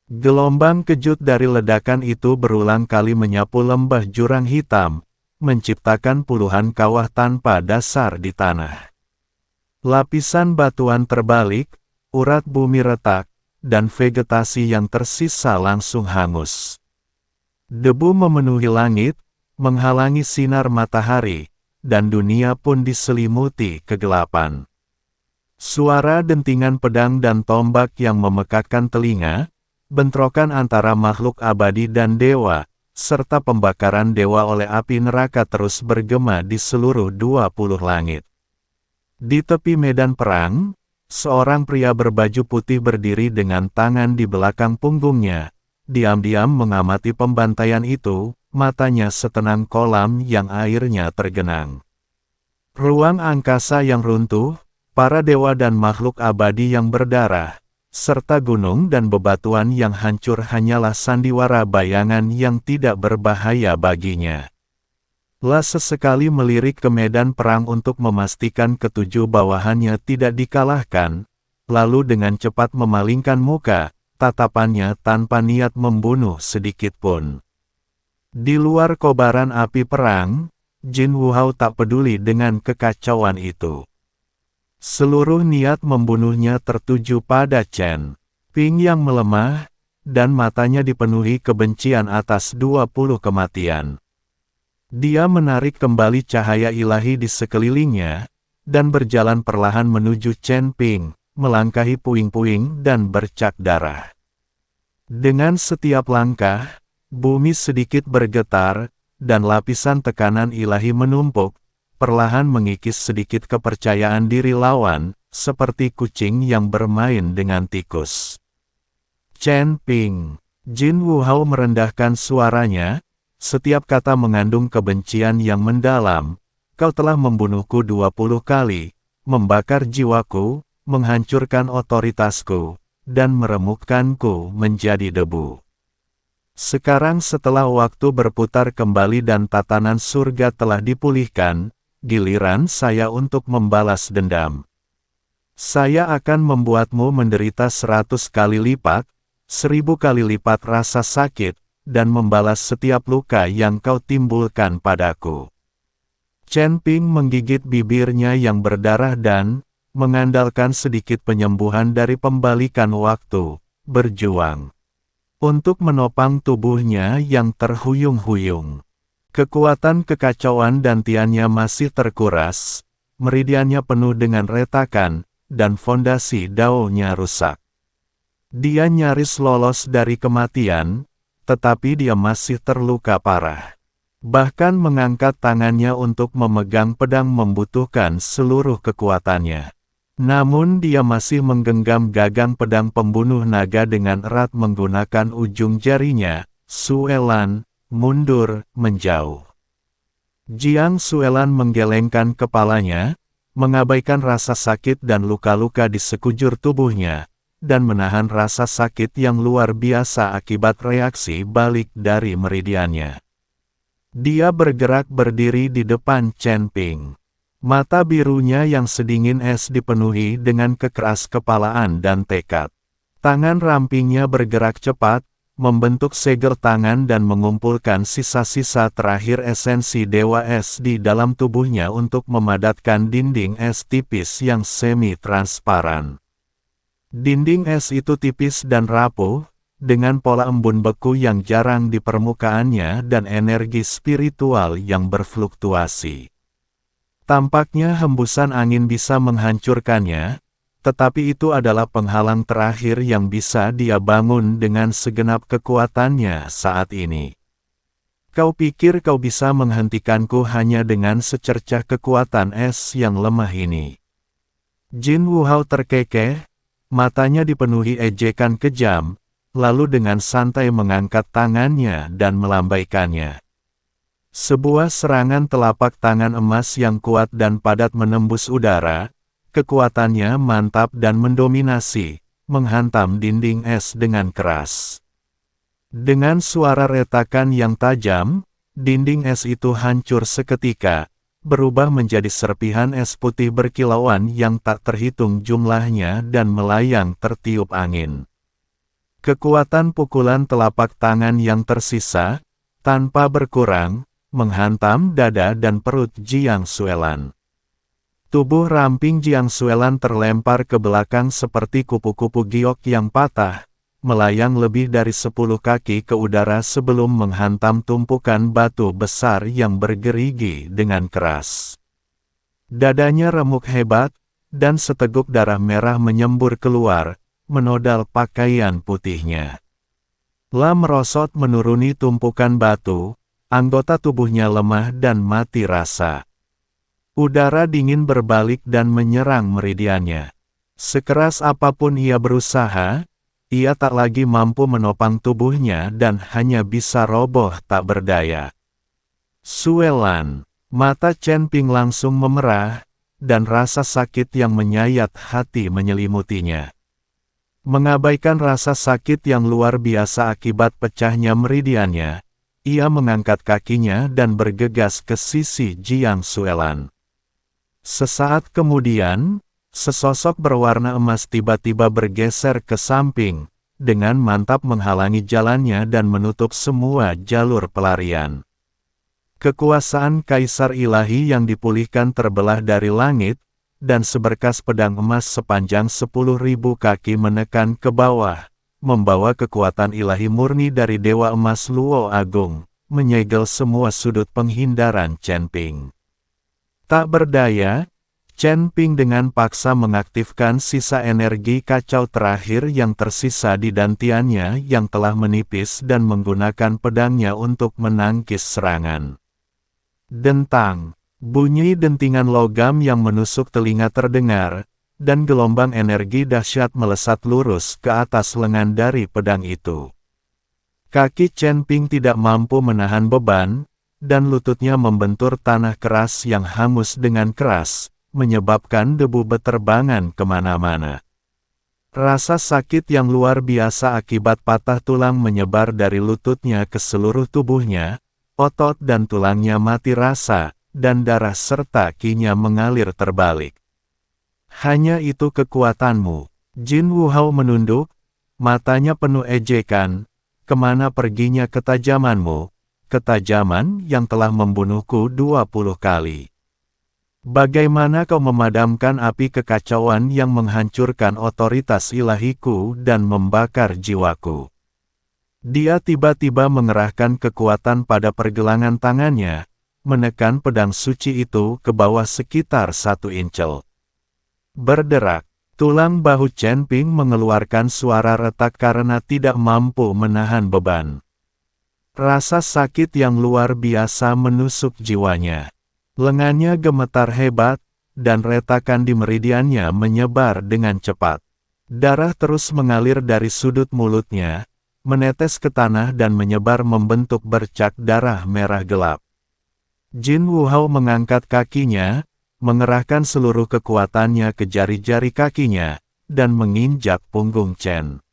Gelombang kejut dari ledakan itu berulang kali menyapu lembah jurang hitam, menciptakan puluhan kawah tanpa dasar di tanah. Lapisan batuan terbalik, urat bumi retak, dan vegetasi yang tersisa langsung hangus. Debu memenuhi langit, menghalangi sinar matahari, dan dunia pun diselimuti kegelapan. Suara dentingan pedang dan tombak yang memekakkan telinga, bentrokan antara makhluk abadi dan dewa, serta pembakaran dewa oleh api neraka terus bergema di seluruh 20 langit. Di tepi medan perang, seorang pria berbaju putih berdiri dengan tangan di belakang punggungnya, diam-diam mengamati pembantaian itu, matanya setenang kolam yang airnya tergenang. Ruang angkasa yang runtuh, para dewa dan makhluk abadi yang berdarah, serta gunung dan bebatuan yang hancur hanyalah sandiwara bayangan yang tidak berbahaya baginya. Lah sesekali melirik ke medan perang untuk memastikan ketujuh bawahannya tidak dikalahkan, lalu dengan cepat memalingkan muka, tatapannya tanpa niat membunuh sedikitpun. Di luar kobaran api perang, Jin Wuhao tak peduli dengan kekacauan itu. Seluruh niat membunuhnya tertuju pada Chen Ping yang melemah, dan matanya dipenuhi kebencian atas 20 kematian. Dia menarik kembali cahaya ilahi di sekelilingnya, dan berjalan perlahan menuju Chen Ping, melangkahi puing-puing dan bercak darah. Dengan setiap langkah, bumi sedikit bergetar, dan lapisan tekanan ilahi menumpuk, perlahan mengikis sedikit kepercayaan diri lawan, seperti kucing yang bermain dengan tikus. Chen Ping. Jin Wuhao merendahkan suaranya, setiap kata mengandung kebencian yang mendalam. Kau telah membunuhku 20 kali, membakar jiwaku, menghancurkan otoritasku, dan meremukkanku menjadi debu. Sekarang setelah waktu berputar kembali dan tatanan surga telah dipulihkan, giliran saya untuk membalas dendam. Saya akan membuatmu menderita 100 kali lipat, 1000 kali lipat rasa sakit, dan membalas setiap luka yang kau timbulkan padaku. Chen Ping menggigit bibirnya yang berdarah dan, mengandalkan sedikit penyembuhan dari pembalikan waktu, berjuang untuk menopang tubuhnya yang terhuyung-huyung. Kekuatan kekacauan dantiannya masih terkuras, meridiannya penuh dengan retakan, dan fondasi daonya rusak. Dia nyaris lolos dari kematian, tetapi dia masih terluka parah. Bahkan mengangkat tangannya untuk memegang pedang membutuhkan seluruh kekuatannya. Namun dia masih menggenggam gagang pedang pembunuh naga dengan erat menggunakan ujung jarinya. Suelan mundur, menjauh. Jiang Suelan menggelengkan kepalanya, mengabaikan rasa sakit dan luka-luka di sekujur tubuhnya, dan menahan rasa sakit yang luar biasa akibat reaksi balik dari meridiannya. Dia bergerak berdiri di depan Chen Ping. Mata birunya yang sedingin es dipenuhi dengan kekeras-kepalaan dan tekad. Tangan rampingnya bergerak cepat, membentuk segel tangan dan mengumpulkan sisa-sisa terakhir esensi Dewa Es di dalam tubuhnya untuk memadatkan dinding es tipis yang semi-transparan. Dinding es itu tipis dan rapuh, dengan pola embun beku yang jarang di permukaannya dan energi spiritual yang berfluktuasi. Tampaknya hembusan angin bisa menghancurkannya, tetapi itu adalah penghalang terakhir yang bisa dia bangun dengan segenap kekuatannya saat ini. Kau pikir kau bisa menghentikanku hanya dengan secercah kekuatan es yang lemah ini? Jin Wuhao terkekeh, matanya dipenuhi ejekan kejam, lalu dengan santai mengangkat tangannya dan melambaikannya. Sebuah serangan telapak tangan emas yang kuat dan padat menembus udara, kekuatannya mantap dan mendominasi, menghantam dinding es dengan keras. Dengan suara retakan yang tajam, dinding es itu hancur seketika, berubah menjadi serpihan es putih berkilauan yang tak terhitung jumlahnya dan melayang tertiup angin. Kekuatan pukulan telapak tangan yang tersisa, tanpa berkurang, menghantam dada dan perut Jiang Xuelan. Tubuh ramping Jiang Xuelan terlempar ke belakang seperti kupu-kupu giok yang patah, melayang lebih dari 10 kaki ke udara sebelum menghantam tumpukan batu besar yang bergerigi dengan keras. Dadanya remuk hebat, dan seteguk darah merah menyembur keluar, menodal pakaian putihnya. La merosot menuruni tumpukan batu, anggota tubuhnya lemah dan mati rasa. Udara dingin berbalik dan menyerang meridiannya. Sekeras apapun ia berusaha, ia tak lagi mampu menopang tubuhnya dan hanya bisa roboh tak berdaya. Xuelan, mata Chen Ping langsung memerah, dan rasa sakit yang menyayat hati menyelimutinya. Mengabaikan rasa sakit yang luar biasa akibat pecahnya meridiannya, ia mengangkat kakinya dan bergegas ke sisi Jiang Xuelan. Sesaat kemudian, sesosok berwarna emas tiba-tiba bergeser ke samping, dengan mantap menghalangi jalannya dan menutup semua jalur pelarian. Kekuasaan Kaisar Ilahi yang dipulihkan terbelah dari langit, dan seberkas pedang emas sepanjang 10.000 kaki menekan ke bawah, membawa kekuatan ilahi murni dari Dewa Emas Luo Agung, menyegel semua sudut penghindaran Chen Ping. Tak berdaya, Chen Ping dengan paksa mengaktifkan sisa energi kacau terakhir yang tersisa di dantiannya yang telah menipis dan menggunakan pedangnya untuk menangkis serangan. Dentang, bunyi dentingan logam yang menusuk telinga terdengar, dan gelombang energi dahsyat melesat lurus ke atas lengan dari pedang itu. Kaki Chen Ping tidak mampu menahan beban, dan lututnya membentur tanah keras yang hangus dengan keras, menyebabkan debu beterbangan kemana-mana. Rasa sakit yang luar biasa akibat patah tulang menyebar dari lututnya ke seluruh tubuhnya, otot dan tulangnya mati rasa, dan darah serta kinya mengalir terbalik. Hanya itu kekuatanmu. Jin Wuhao menunduk, matanya penuh ejekan, kemana perginya ketajamanmu? Ketajaman yang telah membunuhku 20 kali. Bagaimana kau memadamkan api kekacauan yang menghancurkan otoritas ilahiku dan membakar jiwaku? Dia tiba-tiba mengerahkan kekuatan pada pergelangan tangannya, menekan pedang suci itu ke bawah sekitar 1 inci. Berderak, tulang bahu Chen Ping mengeluarkan suara retak karena tidak mampu menahan beban. Rasa sakit yang luar biasa menusuk jiwanya. Lengannya gemetar hebat, dan retakan di meridiannya menyebar dengan cepat. Darah terus mengalir dari sudut mulutnya, menetes ke tanah dan menyebar membentuk bercak darah merah gelap. Jin Wuhao mengangkat kakinya, mengerahkan seluruh kekuatannya ke jari-jari kakinya, dan menginjak punggung Chen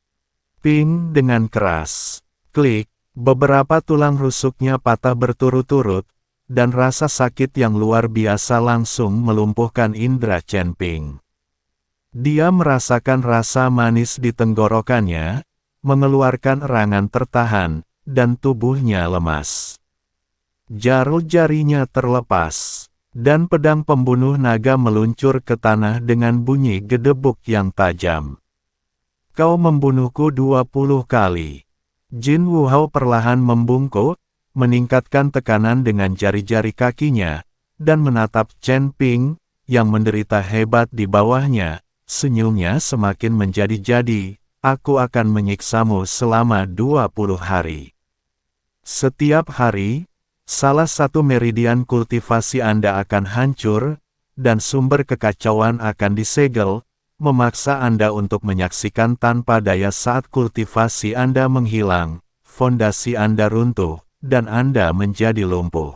Ping dengan keras. Klik, beberapa tulang rusuknya patah berturut-turut, dan rasa sakit yang luar biasa langsung melumpuhkan indera Chen Ping. Dia merasakan rasa manis di tenggorokannya, mengeluarkan erangan tertahan, dan tubuhnya lemas. Jarum jarinya terlepas, dan pedang pembunuh naga meluncur ke tanah dengan bunyi gedebuk yang tajam. Kau membunuhku 20 kali. Jin Wuhao perlahan membungkuk, meningkatkan tekanan dengan jari-jari kakinya, dan menatap Chen Ping, yang menderita hebat di bawahnya. Senyumnya semakin menjadi-jadi, aku akan menyiksamu selama 20 hari. Setiap hari, salah satu meridian kultivasi Anda akan hancur, dan sumber kekacauan akan disegel, memaksa Anda untuk menyaksikan tanpa daya saat kultivasi Anda menghilang, fondasi Anda runtuh, dan Anda menjadi lumpuh.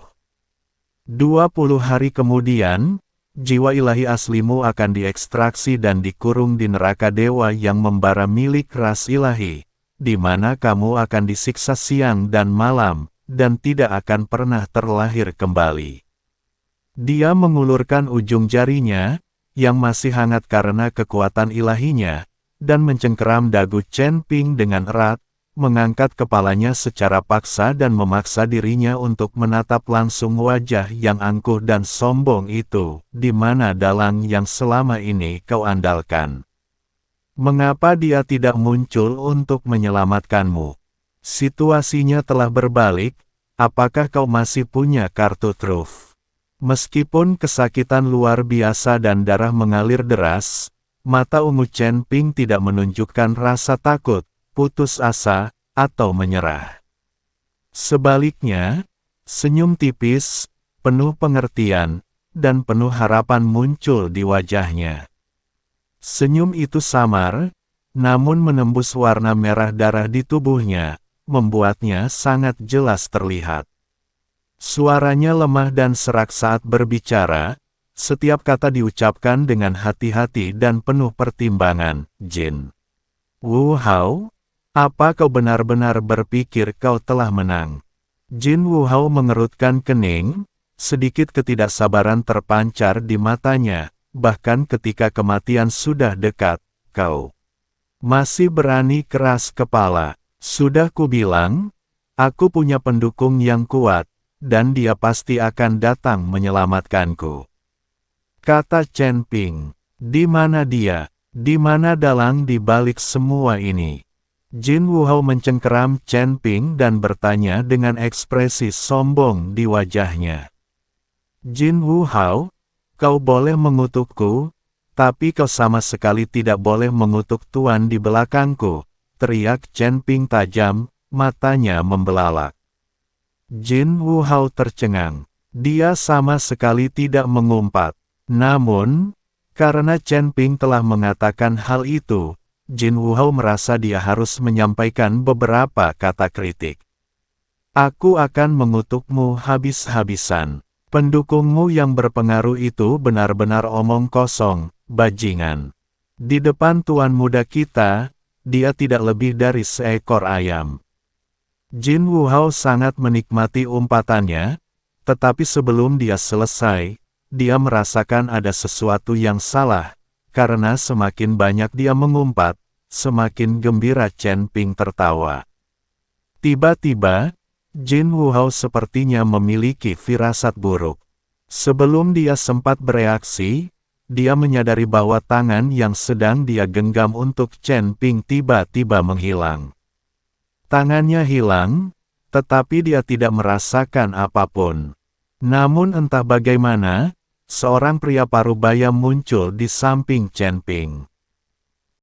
20 hari kemudian, jiwa ilahi aslimu akan diekstraksi dan dikurung di neraka dewa yang membara milik ras ilahi, di mana kamu akan disiksa siang dan malam, dan tidak akan pernah terlahir kembali. Dia mengulurkan ujung jarinya, yang masih hangat karena kekuatan ilahinya, dan mencengkeram dagu Chen Ping dengan erat, mengangkat kepalanya secara paksa dan memaksa dirinya untuk menatap langsung wajah yang angkuh dan sombong itu, di mana dalang yang selama ini kau andalkan. Mengapa dia tidak muncul untuk menyelamatkanmu? Situasinya telah berbalik, apakah kau masih punya kartu truf? Meskipun kesakitan luar biasa dan darah mengalir deras, mata ungu Chen Ping tidak menunjukkan rasa takut, putus asa, atau menyerah. Sebaliknya, senyum tipis, penuh pengertian, dan penuh harapan muncul di wajahnya. Senyum itu samar, namun menembus warna merah darah di tubuhnya, membuatnya sangat jelas terlihat. Suaranya lemah dan serak saat berbicara, setiap kata diucapkan dengan hati-hati dan penuh pertimbangan. Jin Wuhao, apa kau benar-benar berpikir kau telah menang? Jin Wuhao mengerutkan kening, sedikit ketidaksabaran terpancar di matanya, bahkan ketika kematian sudah dekat, kau masih berani keras kepala. Sudah kubilang, aku punya pendukung yang kuat, dan dia pasti akan datang menyelamatkanku. Kata Chen Ping, di mana dia? Di mana dalang di balik semua ini? Jin Wuhao mencengkeram Chen Ping dan bertanya dengan ekspresi sombong di wajahnya. Jin Wuhao, kau boleh mengutukku, tapi kau sama sekali tidak boleh mengutuk tuan di belakangku, teriak Chen Ping tajam, matanya membelalak. Jin Wuhao tercengang. Dia sama sekali tidak mengumpat. Namun, karena Chen Ping telah mengatakan hal itu, Jin Wuhao merasa dia harus menyampaikan beberapa kata kritik. Aku akan mengutukmu habis-habisan. Pendukungmu yang berpengaruh itu benar-benar omong kosong, bajingan. Di depan tuan muda kita, dia tidak lebih dari seekor ayam. Jin Wuhao sangat menikmati umpatannya, tetapi sebelum dia selesai, dia merasakan ada sesuatu yang salah, karena semakin banyak dia mengumpat, semakin gembira Chen Ping tertawa. Tiba-tiba, Jin Wuhao sepertinya memiliki firasat buruk. Sebelum dia sempat bereaksi, dia menyadari bahwa tangan yang sedang dia genggam untuk Chen Ping tiba-tiba menghilang. Tangannya hilang, tetapi dia tidak merasakan apapun. Namun entah bagaimana, seorang pria parubaya muncul di samping Chen Ping.